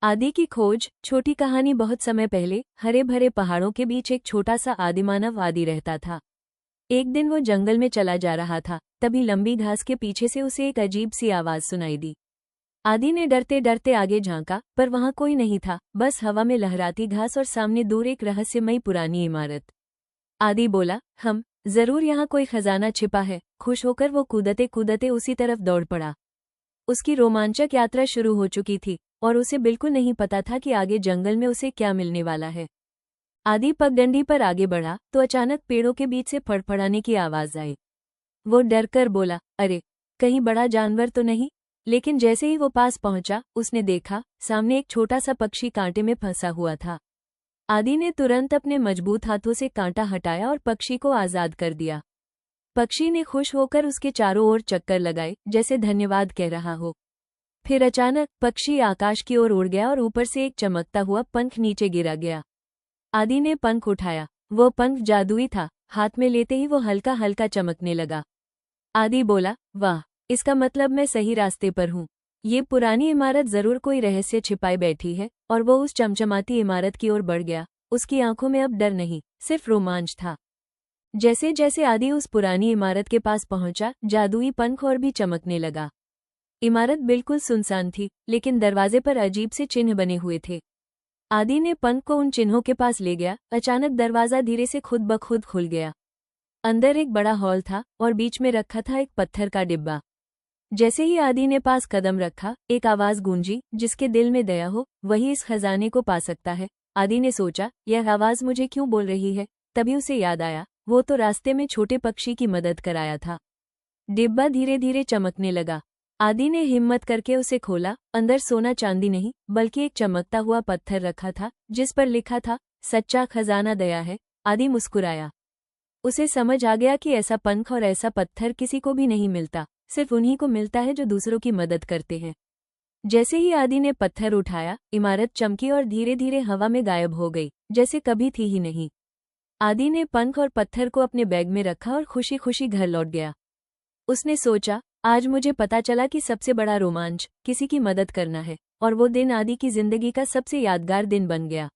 आदि की खोज। छोटी कहानी। बहुत समय पहले हरे भरे पहाड़ों के बीच एक छोटा सा आदिमानव आदि रहता था। एक दिन वो जंगल में चला जा रहा था, तभी लंबी घास के पीछे से उसे एक अजीब सी आवाज सुनाई दी। आदि ने डरते डरते आगे झांका, पर वहां कोई नहीं था, बस हवा में लहराती घास और सामने दूर एक रहस्यमयी पुरानी इमारत। आदि बोला, हम जरूर यहाँ कोई खजाना छिपा है। खुश होकर वो कूदते कूदते उसी तरफ दौड़ पड़ा। उसकी रोमांचक यात्रा शुरू हो चुकी थी और उसे बिल्कुल नहीं पता था कि आगे जंगल में उसे क्या मिलने वाला है। आदि पगडंडी पर आगे बढ़ा तो अचानक पेड़ों के बीच से फड़फड़ाने की आवाज आई। वो डर कर बोला, अरे, कहीं बड़ा जानवर तो नहीं। लेकिन जैसे ही वो पास पहुंचा, उसने देखा सामने एक छोटा सा पक्षी कांटे में फंसा हुआ था। आदि ने तुरंत अपने मजबूत हाथों से कांटा हटाया और पक्षी को आजाद कर दिया। पक्षी ने खुश होकर उसके चारों ओर चक्कर लगाए, जैसे धन्यवाद कह रहा हो। फिर अचानक पक्षी आकाश की ओर उड़ गया और ऊपर से एक चमकता हुआ पंख नीचे गिरा गया। आदि ने पंख उठाया। वो पंख जादुई था। हाथ में लेते ही वो हल्का हल्का चमकने लगा। आदि बोला, वाह, इसका मतलब मैं सही रास्ते पर हूँ। ये पुरानी इमारत जरूर कोई रहस्य छिपाए बैठी है। और वो उस चमचमाती इमारत की ओर बढ़ गया। उसकी आंखों में अब डर नहीं, सिर्फ रोमांच था। जैसे जैसे आदि उस पुरानी इमारत के पास पहुंचा, जादुई पंख और भी चमकने लगा। इमारत बिल्कुल सुनसान थी, लेकिन दरवाजे पर अजीब से चिन्ह बने हुए थे। आदि ने पंख को उन चिन्हों के पास ले गया। अचानक दरवाजा धीरे से खुद ब खुद खुल गया। अंदर एक बड़ा हॉल था और बीच में रखा था एक पत्थर का डिब्बा। जैसे ही आदि ने पास कदम रखा, एक आवाज गूंजी, जिसके दिल में दया हो वही इस खजाने को पा सकता है। आदि ने सोचा, यह आवाज मुझे क्यों बोल रही है। तभी उसे याद आया, वो तो रास्ते में छोटे पक्षी की मदद कराया था। डिब्बा धीरे धीरे चमकने लगा। आदि ने हिम्मत करके उसे खोला। अंदर सोना चांदी नहीं, बल्कि एक चमकता हुआ पत्थर रखा था, जिस पर लिखा था, सच्चा खजाना दया है। आदि मुस्कुराया। उसे समझ आ गया कि ऐसा पंख और ऐसा पत्थर किसी को भी नहीं मिलता, सिर्फ उन्हीं को मिलता है जो दूसरों की मदद करते हैं। जैसे ही आदि ने पत्थर उठाया, इमारत चमकी और धीरे धीरे हवा में गायब हो गई, जैसे कभी थी ही नहीं। आदि ने पंख और पत्थर को अपने बैग में रखा और खुशी खुशी घर लौट गया। उसने सोचा, आज मुझे पता चला कि सबसे बड़ा रोमांच किसी की मदद करना है। और वो दिन आदि की जिंदगी का सबसे यादगार दिन बन गया।